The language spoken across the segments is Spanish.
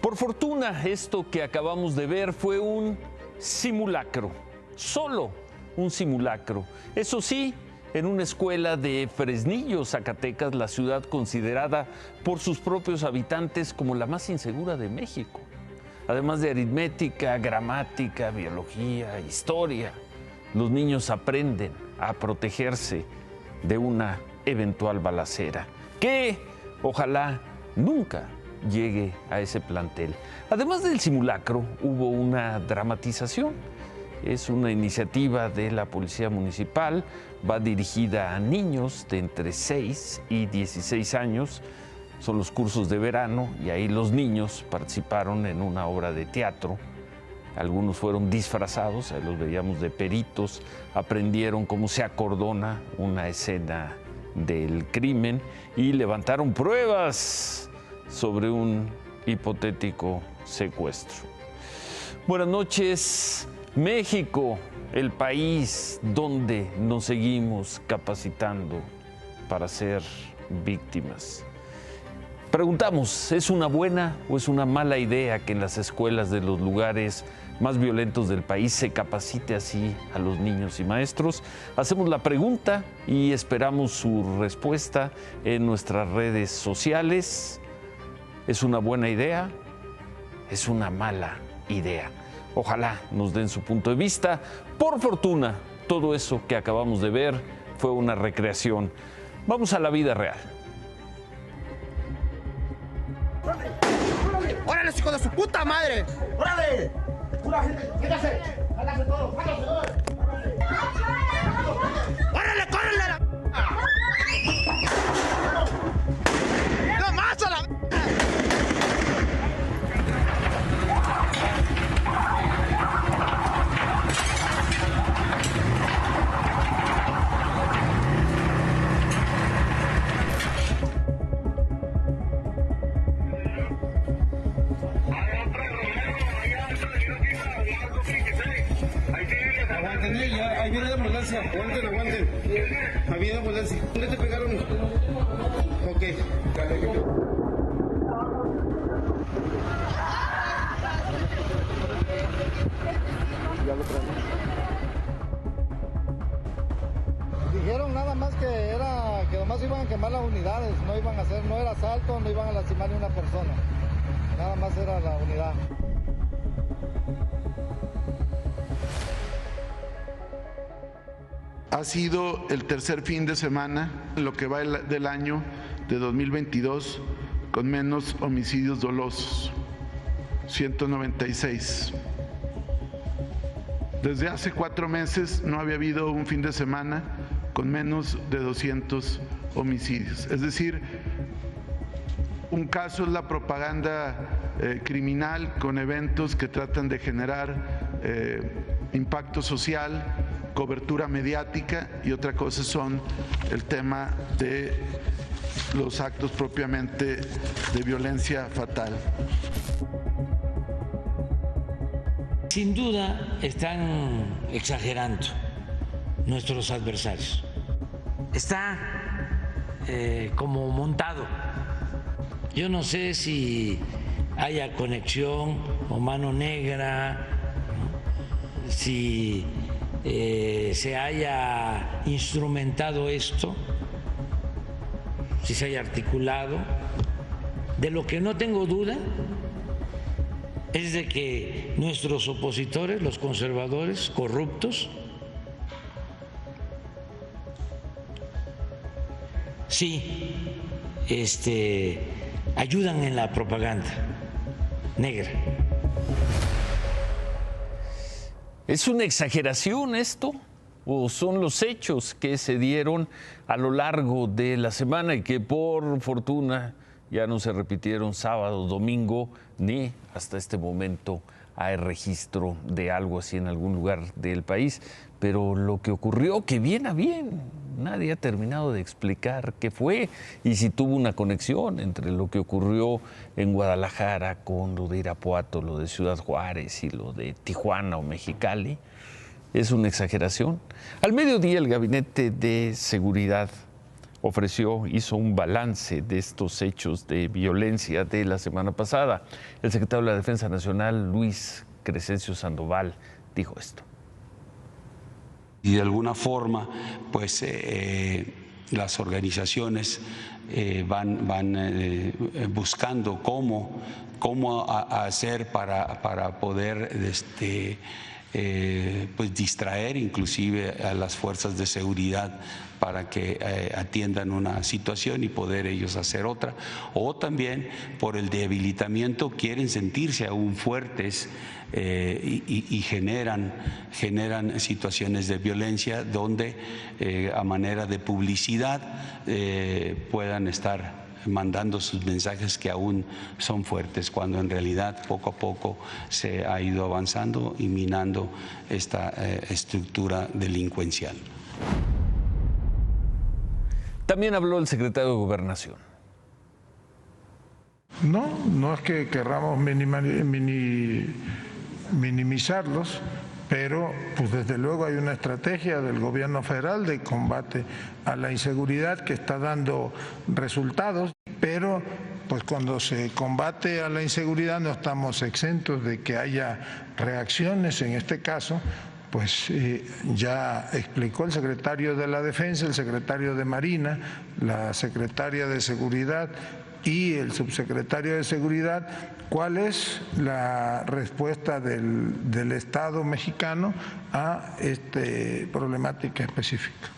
Por fortuna, esto que acabamos de ver fue un simulacro, solo un simulacro. Eso sí, en una escuela de Fresnillo, Zacatecas, la ciudad considerada por sus propios habitantes como la más insegura de México. Además de aritmética, gramática, biología, historia, los niños aprenden a protegerse de una eventual balacera, que ojalá nunca llegue a ese plantel. Además del simulacro, hubo una dramatización. Es una iniciativa de la Policía Municipal, va dirigida a niños de entre 6 y 16 años. Son los cursos de verano y ahí los niños participaron en una obra de teatro. Algunos fueron disfrazados, ahí los veíamos de peritos, aprendieron cómo se acordona una escena del crimen y levantaron pruebas sobre un hipotético secuestro. Buenas noches, México, el país donde nos seguimos capacitando para ser víctimas. Preguntamos, ¿es una buena o es una mala idea que en las escuelas de los lugares más violentos del país se capacite así a los niños y maestros? Hacemos la pregunta y esperamos su respuesta en nuestras redes sociales. ¿Es una buena idea? ¿Es una mala idea? Ojalá nos den su punto de vista. Por fortuna, todo eso que acabamos de ver fue una recreación. Vamos a la vida real. ¡Órale, hijo de su puta madre! ¡Órale! ¡Quédase! ¡Hágase todo! ¡Hágase todo! ¡Órale, córrele la... ¡No más a la... Ahí viene la ambulancia, aguanten. Ahí viene la ambulancia. ¿Dónde te pegaron? Ok. Dijeron nada más que nomás iban a quemar las unidades, no era asalto, no iban a lastimar ni una persona. Nada más era la unidad. Ha sido el tercer fin de semana, en lo que va del año de 2022, con menos homicidios dolosos, 196. Desde hace 4 meses no había habido un fin de semana con menos de 200 homicidios. Es decir, un caso es la propaganda criminal con eventos que tratan de generar impacto social, cobertura mediática, y otra cosa son el tema de los actos propiamente de violencia fatal. Sin duda están exagerando nuestros adversarios. Está como montado. Yo no sé si haya conexión o mano negra, ¿no? Si se haya instrumentado esto, si se haya articulado. De lo que no tengo duda es de que nuestros opositores, los conservadores corruptos, sí ayudan en la propaganda negra. ¿Es una exageración esto? ¿O son los hechos que se dieron a lo largo de la semana y que por fortuna ya no se repitieron sábado, domingo, ni hasta este momento hay registro de algo así en algún lugar del país? Pero lo que ocurrió, que bien a bien, nadie ha terminado de explicar qué fue y si tuvo una conexión entre lo que ocurrió en Guadalajara con lo de Irapuato, lo de Ciudad Juárez y lo de Tijuana o Mexicali. ¿Es una exageración? Al mediodía, el Gabinete de Seguridad hizo un balance de estos hechos de violencia de la semana pasada. El secretario de la Defensa Nacional, Luis Crescencio Sandoval, dijo esto. Y de alguna forma, pues las organizaciones van buscando cómo hacer para poder pues distraer inclusive a las fuerzas de seguridad para que atiendan una situación y poder ellos hacer otra, o también por el debilitamiento quieren sentirse aún fuertes y generan situaciones de violencia donde a manera de publicidad puedan estar mandando sus mensajes que aún son fuertes, cuando en realidad poco a poco se ha ido avanzando y minando esta estructura delincuencial. También habló el secretario de Gobernación. No es que querramos minimizarlos, pero pues desde luego hay una estrategia del gobierno federal de combate a la inseguridad que está dando resultados, pero pues cuando se combate a la inseguridad no estamos exentos de que haya reacciones. En este caso, pues ya explicó el secretario de la Defensa, el secretario de Marina, la secretaria de Seguridad y el subsecretario de Seguridad cuál es la respuesta del Estado mexicano a esta problemática específica.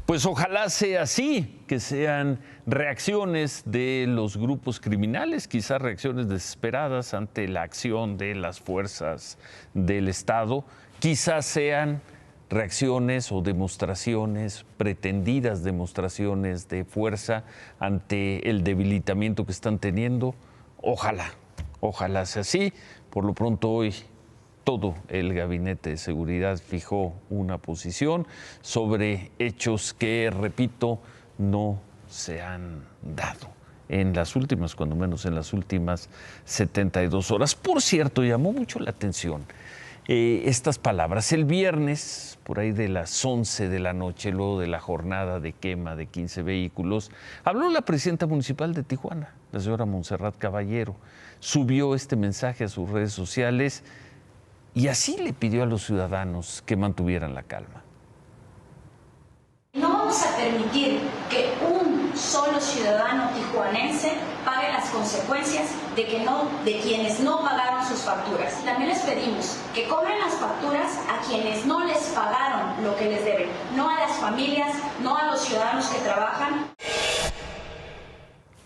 Pues ojalá sea así, que sean reacciones de los grupos criminales, quizás reacciones desesperadas ante la acción de las fuerzas del Estado, quizás sean reacciones o demostraciones, pretendidas demostraciones de fuerza ante el debilitamiento que están teniendo. Ojalá sea así. Por lo pronto hoy todo el Gabinete de Seguridad fijó una posición sobre hechos que, repito, no se han dado en las últimas, cuando menos en las últimas 72 horas. Por cierto, llamó mucho la atención estas palabras. El viernes, por ahí de las 11 de la noche, luego de la jornada de quema de 15 vehículos, habló la presidenta municipal de Tijuana, la señora Montserrat Caballero. Subió este mensaje a sus redes sociales y así le pidió a los ciudadanos que mantuvieran la calma. No vamos a permitir que un solo ciudadano tijuanense pague las consecuencias de quienes no pagaron sus facturas. También les pedimos que cobren las facturas a quienes no les pagaron lo que les deben, no a las familias, no a los ciudadanos que trabajan.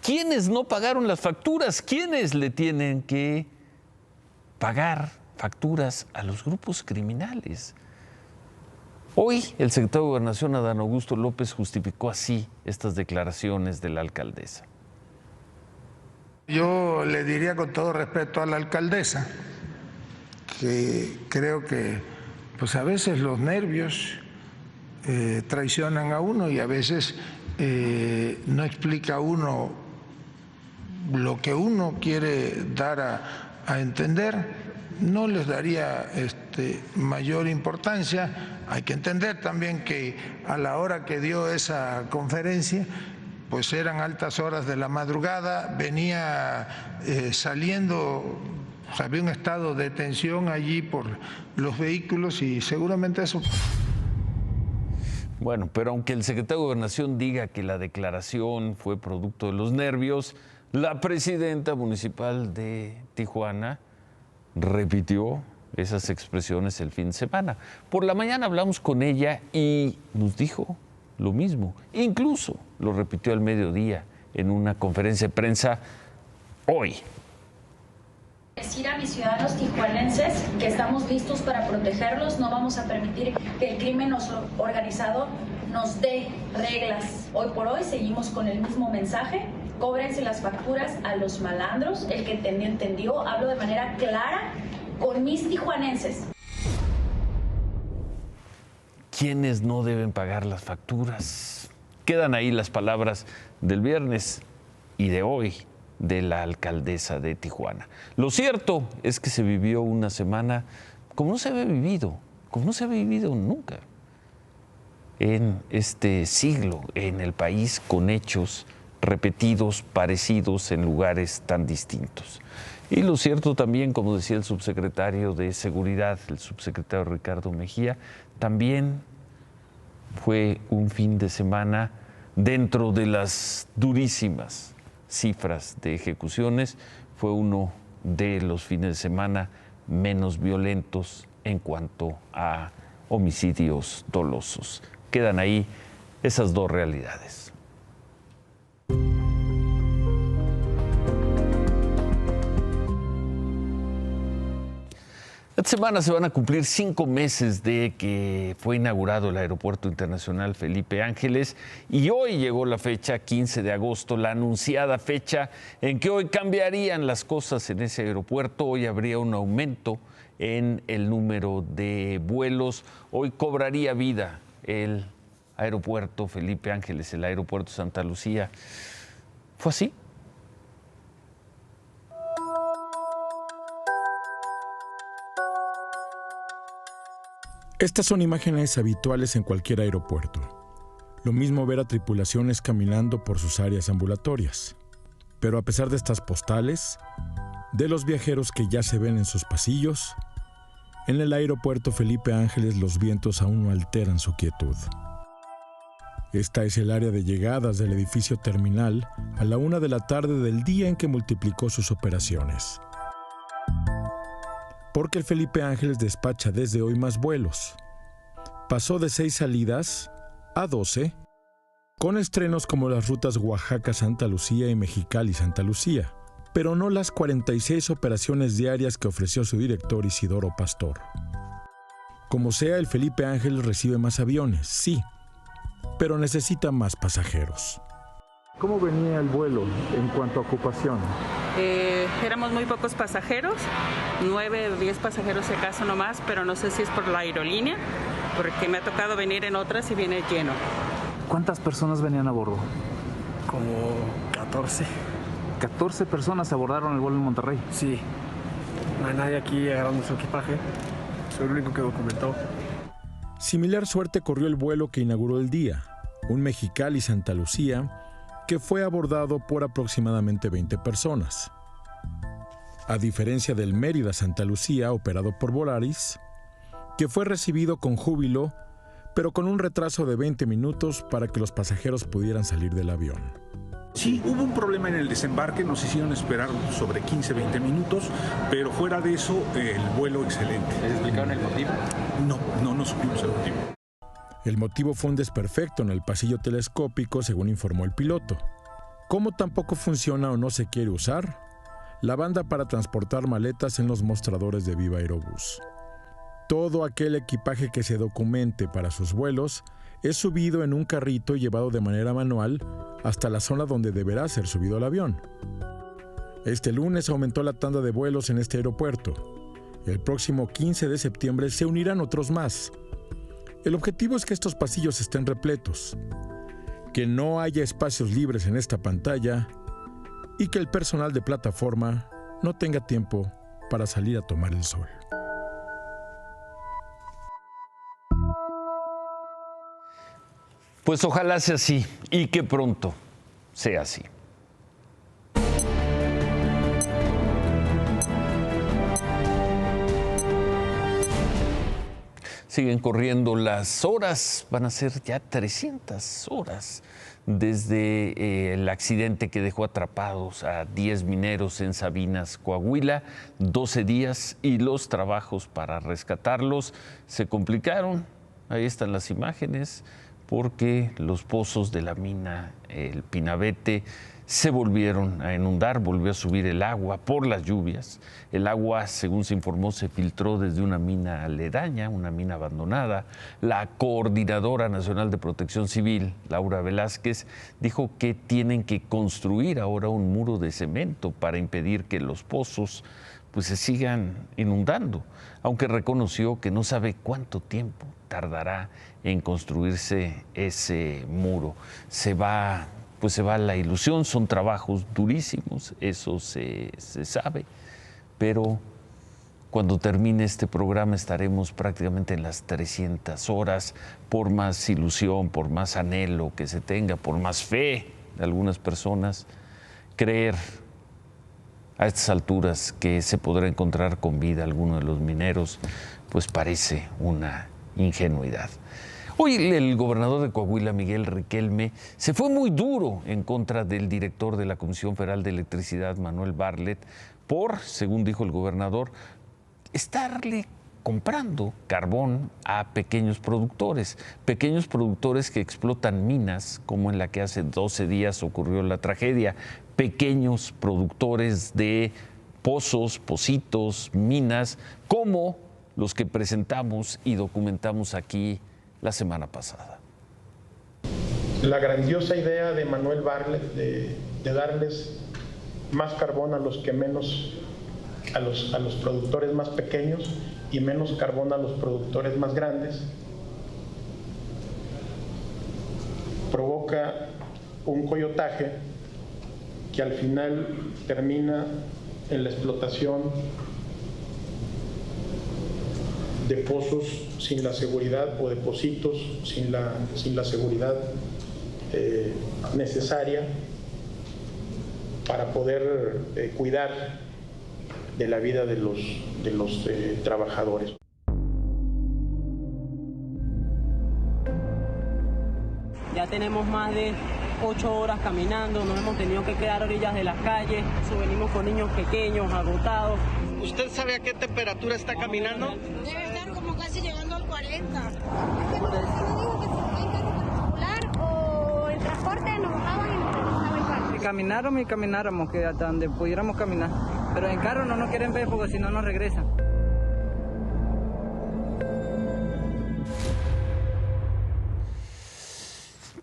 ¿Quiénes no pagaron las facturas? ¿Quiénes le tienen que pagar facturas a los grupos criminales? Hoy el secretario de Gobernación, Adán Augusto López, justificó así estas declaraciones de la alcaldesa. Yo le diría con todo respeto a la alcaldesa que creo que pues a veces los nervios traicionan a uno y a veces no explica uno lo que uno quiere dar a entender. No les daría mayor importancia. Hay que entender también que a la hora que dio esa conferencia, pues eran altas horas de la madrugada, venía saliendo, había un estado de tensión allí por los vehículos y seguramente eso. Bueno, pero aunque el secretario de Gobernación diga que la declaración fue producto de los nervios, la presidenta municipal de Tijuana repitió esas expresiones el fin de semana. Por la mañana hablamos con ella y nos dijo lo mismo. Incluso lo repitió al mediodía en una conferencia de prensa hoy. Decir a mis ciudadanos tijuanenses que estamos listos para protegerlos, no vamos a permitir que el crimen organizado nos dé reglas. Hoy por hoy seguimos con el mismo mensaje. Cóbrense las facturas a los malandros. El que entendió, hablo de manera clara con mis tijuanenses. ¿Quiénes no deben pagar las facturas? Quedan ahí las palabras del viernes y de hoy de la alcaldesa de Tijuana. Lo cierto es que se vivió una semana como no se había vivido nunca. en este siglo en el país con hechos repetidos, parecidos en lugares tan distintos. Y lo cierto también, como decía el subsecretario de Seguridad, el subsecretario Ricardo Mejía, también fue un fin de semana dentro de las durísimas cifras de ejecuciones, fue uno de los fines de semana menos violentos en cuanto a homicidios dolosos. Quedan ahí esas dos realidades. Esta semana se van a cumplir 5 meses de que fue inaugurado el Aeropuerto Internacional Felipe Ángeles y hoy llegó la fecha, 15 de agosto, la anunciada fecha en que hoy cambiarían las cosas en ese aeropuerto. Hoy habría un aumento en el número de vuelos. Hoy cobraría vida el Aeropuerto Felipe Ángeles, el Aeropuerto Santa Lucía. ¿Fue así? Estas son imágenes habituales en cualquier aeropuerto. Lo mismo ver a tripulaciones caminando por sus áreas ambulatorias. Pero a pesar de estas postales, de los viajeros que ya se ven en sus pasillos, en el aeropuerto Felipe Ángeles los vientos aún no alteran su quietud. Esta es el área de llegadas del edificio terminal a la 1 de la tarde del día en que multiplicó sus operaciones. Porque el Felipe Ángeles despacha desde hoy más vuelos. Pasó de 6 salidas a 12, con estrenos como las rutas Oaxaca-Santa Lucía y Mexicali-Santa Lucía, pero no las 46 operaciones diarias que ofreció su director Isidoro Pastor. Como sea, el Felipe Ángeles recibe más aviones, sí, pero necesita más pasajeros. ¿Cómo venía el vuelo en cuanto a ocupación? Éramos muy pocos pasajeros, 9 o 10 pasajeros si acaso nomás, pero no sé si es por la aerolínea, porque me ha tocado venir en otras y viene lleno. ¿Cuántas personas venían a bordo? Como 14. 14 personas abordaron el vuelo en Monterrey. Sí, no hay nadie aquí agarrando su equipaje, soy el único que documentó. Similar suerte corrió el vuelo que inauguró el día, un Mexicali-Santa Lucía, que fue abordado por aproximadamente 20 personas. A diferencia del Mérida-Santa Lucía, operado por Volaris, que fue recibido con júbilo, pero con un retraso de 20 minutos para que los pasajeros pudieran salir del avión. Sí, hubo un problema en el desembarque, nos hicieron esperar sobre 15-20 minutos, pero fuera de eso, el vuelo excelente. ¿Les explicaron el motivo? No supimos el motivo. El motivo fue un desperfecto en el pasillo telescópico, según informó el piloto. Como tampoco funciona o no se quiere usar la banda para transportar maletas en los mostradores de Viva Aerobús. Todo aquel equipaje que se documente para sus vuelos es subido en un carrito y llevado de manera manual hasta la zona donde deberá ser subido al avión. Este lunes aumentó la tanda de vuelos en este aeropuerto. El próximo 15 de septiembre se unirán otros más. El objetivo es que estos pasillos estén repletos, que no haya espacios libres en esta pantalla y que el personal de plataforma no tenga tiempo para salir a tomar el sol. Pues ojalá sea así y que pronto sea así. Siguen corriendo las horas, van a ser ya 300 horas desde el accidente que dejó atrapados a 10 mineros en Sabinas, Coahuila, 12 días y los trabajos para rescatarlos se complicaron. Ahí están las imágenes, porque los pozos de la mina El Pinabete se volvieron a inundar, volvió a subir el agua por las lluvias. El agua, según se informó, se filtró desde una mina aledaña, una mina abandonada. La Coordinadora Nacional de Protección Civil, Laura Velázquez, dijo que tienen que construir ahora un muro de cemento para impedir que los pozos pues se sigan inundando, aunque reconoció que no sabe cuánto tiempo tardará en construirse ese muro. Se va la ilusión, son trabajos durísimos, eso se sabe, pero Cuando termine este programa estaremos prácticamente en las 300 horas, por más ilusión, por más anhelo que se tenga, por más fe de algunas personas, creer a estas alturas que se podrá encontrar con vida alguno de los mineros, pues parece una ingenuidad. Hoy el gobernador de Coahuila, Miguel Riquelme, se fue muy duro en contra del director de la Comisión Federal de Electricidad, Manuel Bartlett, por, según dijo el gobernador, estarle comprando carbón a pequeños productores que explotan minas, como en la que hace 12 días ocurrió la tragedia, pequeños productores de pozos, pocitos, minas, como los que presentamos y documentamos aquí la semana pasada. La grandiosa idea de Manuel Bartlett de darles más carbón a los que menos, a los productores más pequeños y menos carbón a los productores más grandes, provoca un coyotaje que al final termina en la explotación de pozos sin la seguridad o de pocitos sin la seguridad necesaria para poder cuidar de la vida de los trabajadores. Ya tenemos más de 8 horas caminando, nos hemos tenido que quedar a orillas de las calles, venimos con niños pequeños, agotados. ¿Usted sabe a qué temperatura está caminando? Debe estar como casi llegando al 40. ¿O el transporte nos bajaban y nos regresaban el carro? Si camináramos, que hasta donde pudiéramos caminar. Pero en carro no nos quieren ver porque si no nos regresan.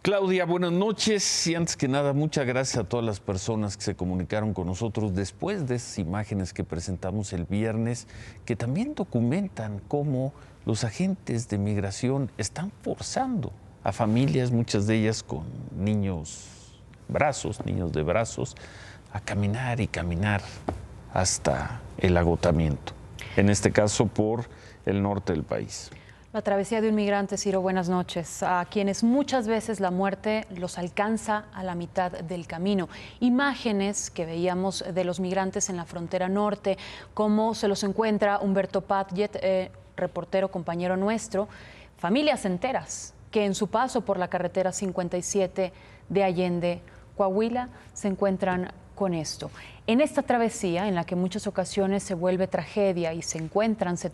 Claudia, buenas noches y antes que nada muchas gracias a todas las personas que se comunicaron con nosotros después de esas imágenes que presentamos el viernes, que también documentan cómo los agentes de migración están forzando a familias, muchas de ellas con niños de brazos, a caminar y caminar hasta el agotamiento, en este caso por el norte del país. La travesía de un migrante, Ciro, buenas noches, a quienes muchas veces la muerte los alcanza a la mitad del camino. Imágenes que veíamos de los migrantes en la frontera norte, cómo se los encuentra Humberto Padgett, reportero compañero nuestro, familias enteras que en su paso por la carretera 57 de Allende, Coahuila, se encuentran con esto. En esta travesía, en la que en muchas ocasiones se vuelve tragedia y se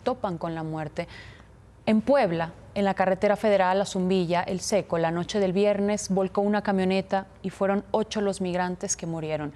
topan con la muerte, en Puebla, en la carretera federal a Zumbilla, El Seco, la noche del viernes volcó una camioneta y fueron 8 los migrantes que murieron.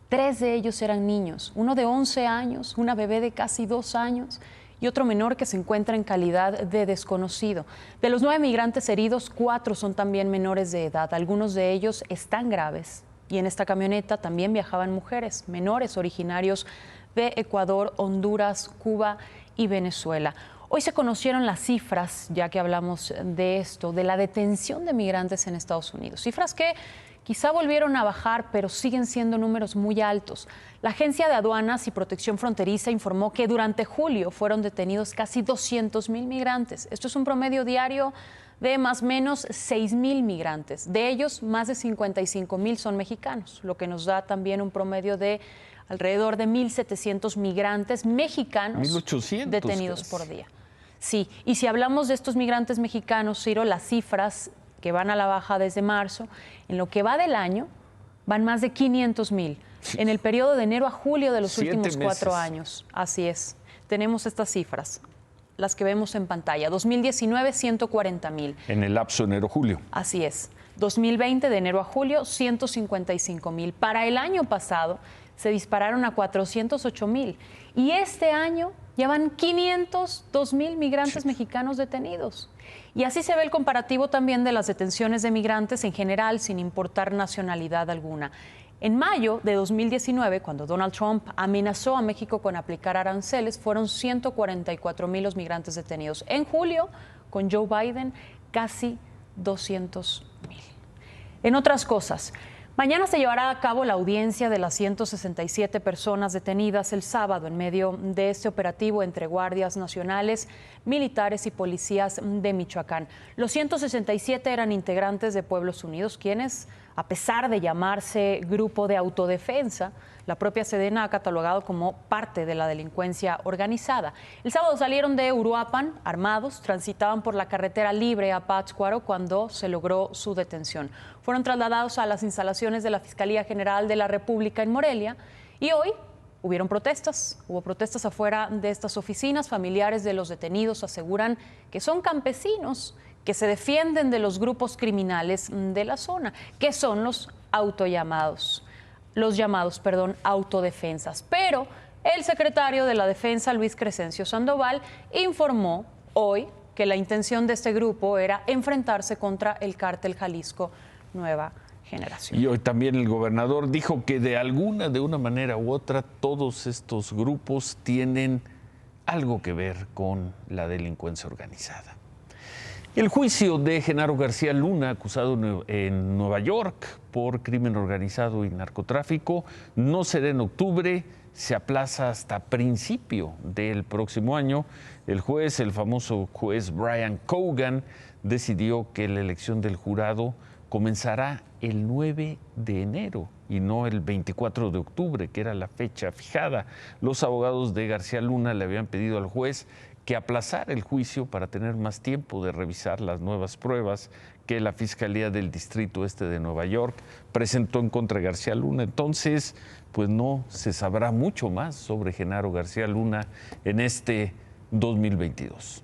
3 de ellos eran niños, uno de 11 años, una bebé de casi 2 años y otro menor que se encuentra en calidad de desconocido. De los 9 migrantes heridos, 4 son también menores de edad, algunos de ellos están graves. Y en esta camioneta también viajaban mujeres, menores originarios de Ecuador, Honduras, Cuba y Venezuela. Hoy se conocieron las cifras, ya que hablamos de esto, de la detención de migrantes en Estados Unidos. Cifras que quizá volvieron a bajar, pero siguen siendo números muy altos. La Agencia de Aduanas y Protección Fronteriza informó que durante julio fueron detenidos casi 200,000 migrantes. Esto es un promedio diario de más o menos 6,000 migrantes. De ellos, más de 55,000 son mexicanos, lo que nos da también un promedio de alrededor de 1,700 migrantes mexicanos 1,800 detenidos casi por día. Sí, y si hablamos de estos migrantes mexicanos, Ciro, las cifras que van a la baja desde marzo, en lo que va del año, van más de 500,000. En el periodo de enero a julio de los 7 últimos 4 meses. años. Así es. Tenemos estas cifras, las que vemos en pantalla. 2019, 140,000. En el lapso enero-julio. Así es. 2020, de enero a julio, 155,000. Para el año pasado, se dispararon a 408,000. Y este año ya van 502,000 migrantes mexicanos detenidos. Y así se ve el comparativo también de las detenciones de migrantes en general, sin importar nacionalidad alguna. En mayo de 2019, cuando Donald Trump amenazó a México con aplicar aranceles, fueron 144,000 los migrantes detenidos. En julio, con Joe Biden, casi 200,000. En otras cosas, Mañana se llevará a cabo la audiencia de las 167 personas detenidas el sábado en medio de este operativo entre guardias nacionales, militares y policías de Michoacán. Los 167 eran integrantes de Pueblos Unidos, quienes, a pesar de llamarse Grupo de Autodefensa, la propia Sedena ha catalogado como parte de la delincuencia organizada. El sábado salieron de Uruapan armados, transitaban por la carretera libre a Pátzcuaro cuando se logró su detención. Fueron trasladados a las instalaciones de la Fiscalía General de la República en Morelia y hoy hubo protestas afuera de estas oficinas. Familiares de los detenidos aseguran que son campesinos que se defienden de los grupos criminales de la zona, que son los llamados autodefensas. Pero el secretario de la Defensa, Luis Crescencio Sandoval, informó hoy que la intención de este grupo era enfrentarse contra el cártel Jalisco Nueva Generación. Y hoy también el gobernador dijo que de una manera u otra, todos estos grupos tienen algo que ver con la delincuencia organizada. El juicio de Genaro García Luna, acusado en Nueva York por crimen organizado y narcotráfico, no será en octubre, se aplaza hasta principio del próximo año. El famoso juez Brian Cogan, decidió que la elección del jurado comenzará el 9 de enero y no el 24 de octubre, que era la fecha fijada. Los abogados de García Luna le habían pedido al juez que aplazara el juicio para tener más tiempo de revisar las nuevas pruebas que la Fiscalía del Distrito Este de Nueva York presentó en contra de García Luna. Entonces, pues no se sabrá mucho más sobre Genaro García Luna en este 2022.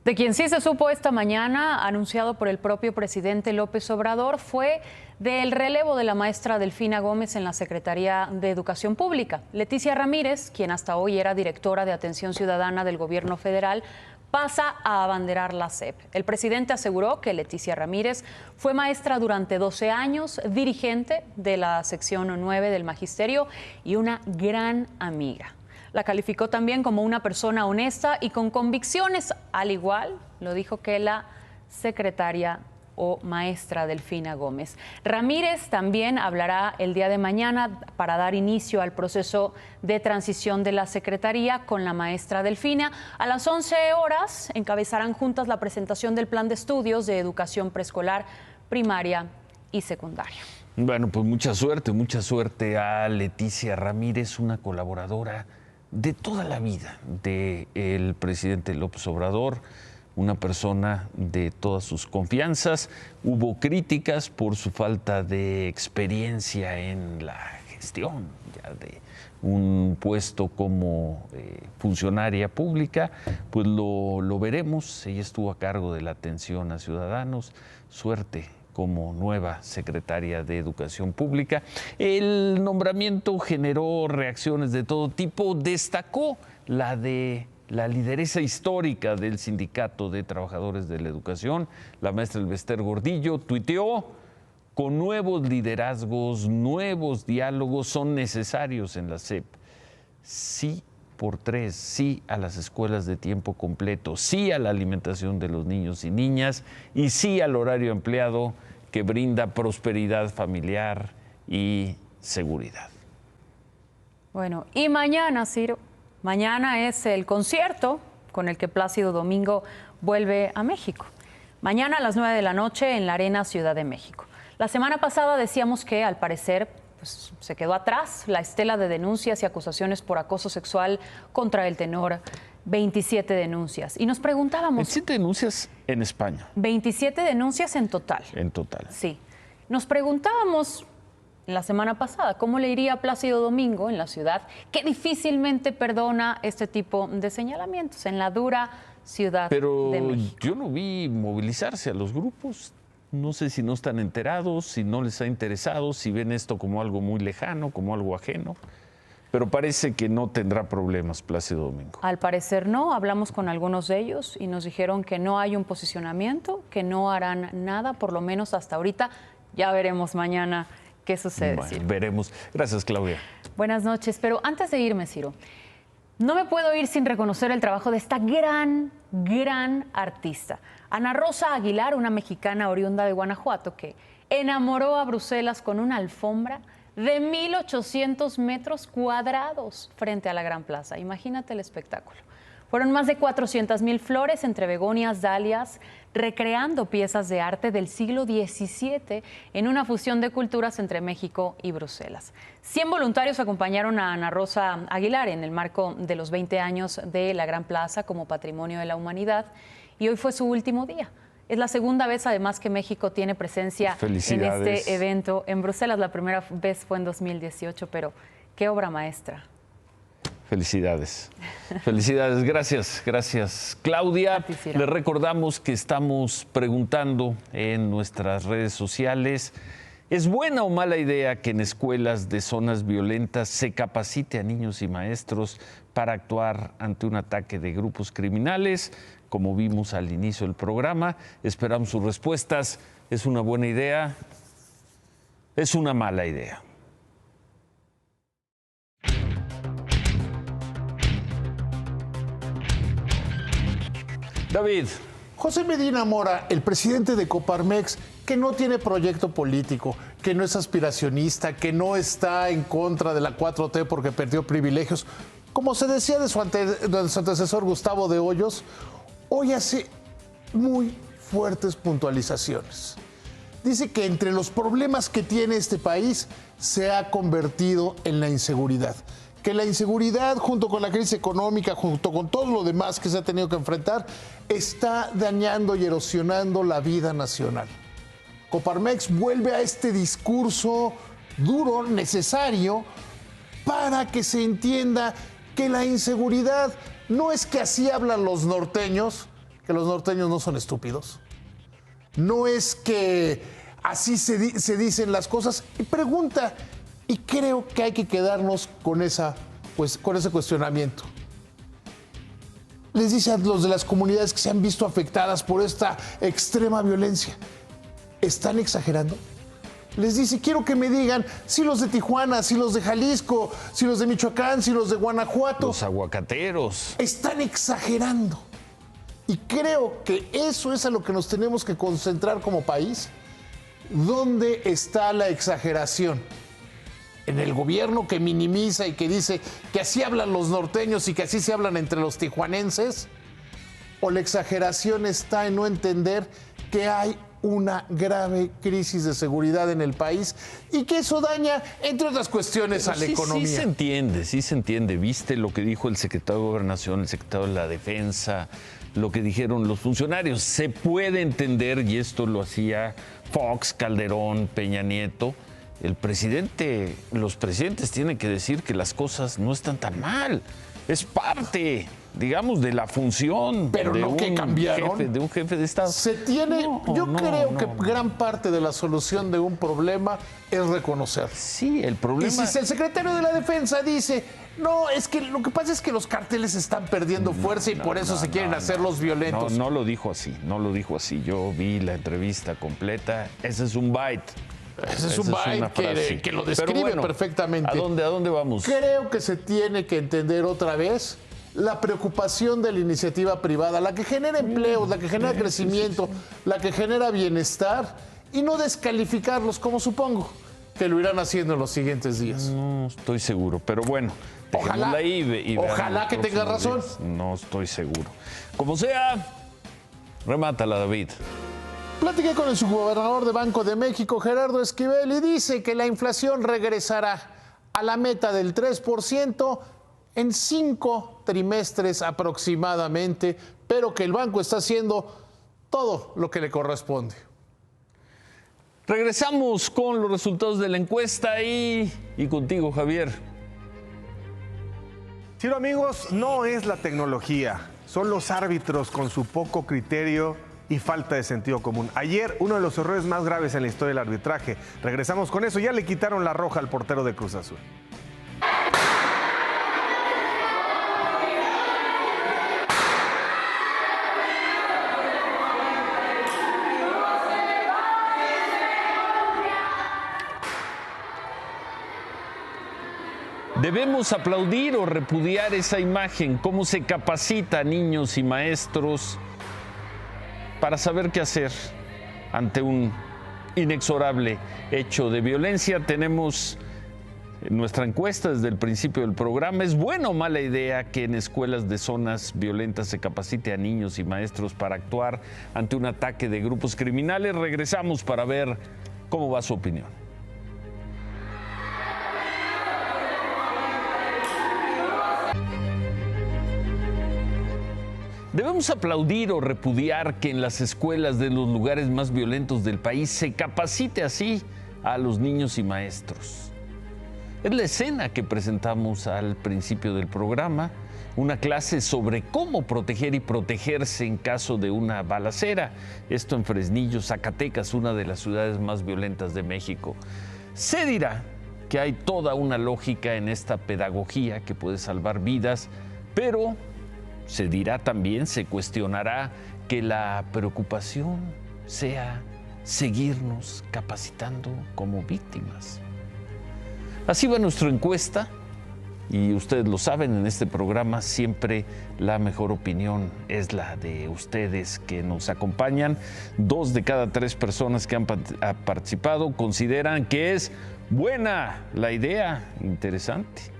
De quien sí se supo esta mañana, anunciado por el propio presidente López Obrador, fue del relevo de la maestra Delfina Gómez en la Secretaría de Educación Pública. Leticia Ramírez, quien hasta hoy era directora de Atención Ciudadana del Gobierno Federal, pasa a abanderar la SEP. El presidente aseguró que Leticia Ramírez fue maestra durante 12 años, dirigente de la sección 9 del Magisterio y una gran amiga. La calificó también como una persona honesta y con convicciones, al igual, lo dijo, que la secretaria o maestra Delfina Gómez. Ramírez también hablará el día de mañana para dar inicio al proceso de transición de la secretaría con la maestra Delfina. A las 11 horas encabezarán juntas la presentación del plan de estudios de educación preescolar, primaria y secundaria. Bueno, pues mucha suerte a Leticia Ramírez, una colaboradora de toda la vida del presidente López Obrador, una persona de todas sus confianzas. Hubo críticas por su falta de experiencia en la gestión ya de un puesto como funcionaria pública, pues lo veremos. Ella estuvo a cargo de la atención a ciudadanos. Suerte como nueva secretaria de Educación Pública. El nombramiento generó reacciones de todo tipo. Destacó la de la lideresa histórica del Sindicato de Trabajadores de la Educación, la maestra Elvester Gordillo, tuiteó: con nuevos liderazgos, nuevos diálogos son necesarios en la SEP. Sí por 3, sí a las escuelas de tiempo completo, sí a la alimentación de los niños y niñas y sí al horario empleado que brinda prosperidad familiar y seguridad. Bueno, y mañana, Ciro, mañana es el concierto con el que Plácido Domingo vuelve a México. Mañana a las 9 de la noche en la Arena Ciudad de México. La semana pasada decíamos que, al parecer, pues, se quedó atrás la estela de denuncias y acusaciones por acoso sexual contra el tenor. 27 denuncias. Y nos preguntábamos... 27 denuncias en España. 27 denuncias en total. En total. Sí. Nos preguntábamos la semana pasada cómo le iría a Plácido Domingo en la ciudad, que difícilmente perdona este tipo de señalamientos en la dura Ciudad de México. Pero yo no vi movilizarse a los grupos. No sé si no están enterados, si no les ha interesado, si ven esto como algo muy lejano, como algo ajeno. Pero parece que no tendrá problemas Plácido Domingo. Al parecer no. Hablamos con algunos de ellos y nos dijeron que no hay un posicionamiento, que no harán nada, por lo menos hasta ahorita. Ya veremos mañana qué sucede. Bueno, veremos. Gracias, Claudia. Buenas noches. Pero antes de irme, Ciro, no me puedo ir sin reconocer el trabajo de esta gran artista. Ana Rosa Aguilar, una mexicana oriunda de Guanajuato, que enamoró a Bruselas con una alfombra de 1.800 metros cuadrados frente a la Gran Plaza. Imagínate el espectáculo. Fueron más de 400,000 flores entre begonias, dalias, recreando piezas de arte del siglo XVII en una fusión de culturas entre México y Bruselas. 100 voluntarios acompañaron a Ana Rosa Aguilar en el marco de los 20 años de la Gran Plaza como Patrimonio de la Humanidad, y hoy fue su último día. Es la segunda vez, además, que México tiene presencia en este evento en Bruselas. La primera vez fue en 2018, pero qué obra maestra. Felicidades. Felicidades. Gracias, Claudia. Les recordamos que estamos preguntando en nuestras redes sociales: ¿es buena o mala idea que en escuelas de zonas violentas se capacite a niños y maestros para actuar ante un ataque de grupos criminales? Como vimos al inicio del programa, esperamos sus respuestas. ¿Es una buena idea? ¿Es una mala idea? David. José Medina Mora, el presidente de Coparmex, que no tiene proyecto político, que no es aspiracionista, que no está en contra de la 4T porque perdió privilegios, como se decía de su antecesor Gustavo de Hoyos, hoy hace muy fuertes puntualizaciones. Dice que entre los problemas que tiene este país se ha convertido en la inseguridad. Que la inseguridad, junto con la crisis económica, junto con todo lo demás que se ha tenido que enfrentar, está dañando y erosionando la vida nacional. Coparmex vuelve a este discurso duro, necesario, para que se entienda que la inseguridad no es que así hablan los norteños, que los norteños no son estúpidos. No es que así se dicen las cosas. Y pregunta, y creo que hay que quedarnos con ese cuestionamiento. Les dice a los de las comunidades que se han visto afectadas por esta extrema violencia, ¿están exagerando? Les dice, quiero que me digan si los de Tijuana, si los de Jalisco, si los de Michoacán, si los de Guanajuato, los aguacateros, están exagerando. Y creo que eso es a lo que nos tenemos que concentrar como país. ¿Dónde está la exageración? ¿En el gobierno que minimiza y que dice que así hablan los norteños y que así se hablan entre los tijuanenses? ¿O la exageración está en no entender que hay una grave crisis de seguridad en el país y que eso daña, entre otras cuestiones, a la economía? Sí se entiende. ¿Viste lo que dijo el secretario de Gobernación, el secretario de la Defensa, lo que dijeron los funcionarios? Se puede entender, y esto lo hacía Fox, Calderón, Peña Nieto. Los presidentes tienen que decir que las cosas no están tan mal. Es parte, digamos, de la función pero de, no que cambiaron. De un jefe de Estado. Creo que gran parte de la solución de un problema es reconocer. Sí, el problema... Y si el secretario de la Defensa dice, no, es que lo que pasa es que los cárteles están perdiendo fuerza y por eso se quieren hacer los violentos. No lo dijo así. Yo vi la entrevista completa. Ese es un byte. Ese es un byte que lo describe perfectamente. ¿A dónde vamos? Creo que se tiene que entender otra vez la preocupación de la iniciativa privada, la que genera empleos, la que genera crecimiento, la que genera bienestar, y no descalificarlos, como supongo que lo irán haciendo en los siguientes días. No estoy seguro, pero bueno, ojalá que tenga razón. No estoy seguro. Como sea, remátala, David. Platiqué con el subgobernador de Banco de México, Gerardo Esquivel, y dice que la inflación regresará a la meta del 3% en 5 trimestres aproximadamente, pero que el banco está haciendo todo lo que le corresponde. Regresamos con los resultados de la encuesta y contigo, Javier. Ciro, amigos, no es la tecnología, son los árbitros con su poco criterio y falta de sentido común. Ayer, uno de los errores más graves en la historia del arbitraje. Regresamos con eso. Ya le quitaron la roja al portero de Cruz Azul. Debemos aplaudir o repudiar esa imagen, cómo se capacita a niños y maestros para saber qué hacer ante un inexorable hecho de violencia. Tenemos nuestra encuesta desde el principio del programa. ¿Es buena o mala idea que en escuelas de zonas violentas se capacite a niños y maestros para actuar ante un ataque de grupos criminales? Regresamos para ver cómo va su opinión. ¿Debemos aplaudir o repudiar que en las escuelas de los lugares más violentos del país se capacite así a los niños y maestros? Es la escena que presentamos al principio del programa, una clase sobre cómo proteger y protegerse en caso de una balacera. Esto en Fresnillo, Zacatecas, una de las ciudades más violentas de México. Se dirá que hay toda una lógica en esta pedagogía que puede salvar vidas, pero se dirá también, se cuestionará que la preocupación sea seguirnos capacitando como víctimas. Así va nuestra encuesta y ustedes lo saben, en este programa siempre la mejor opinión es la de ustedes que nos acompañan. 2 de cada 3 personas que han participado consideran que es buena la idea, interesante.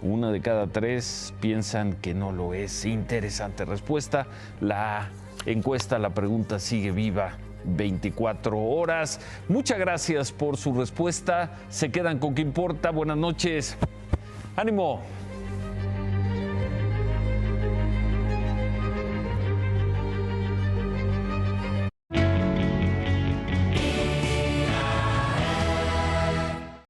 1 de cada 3 piensan que no lo es. Interesante respuesta. La encuesta, la pregunta sigue viva 24 horas. Muchas gracias por su respuesta. Se quedan con ¿Qué importa? Buenas noches. ¡Ánimo!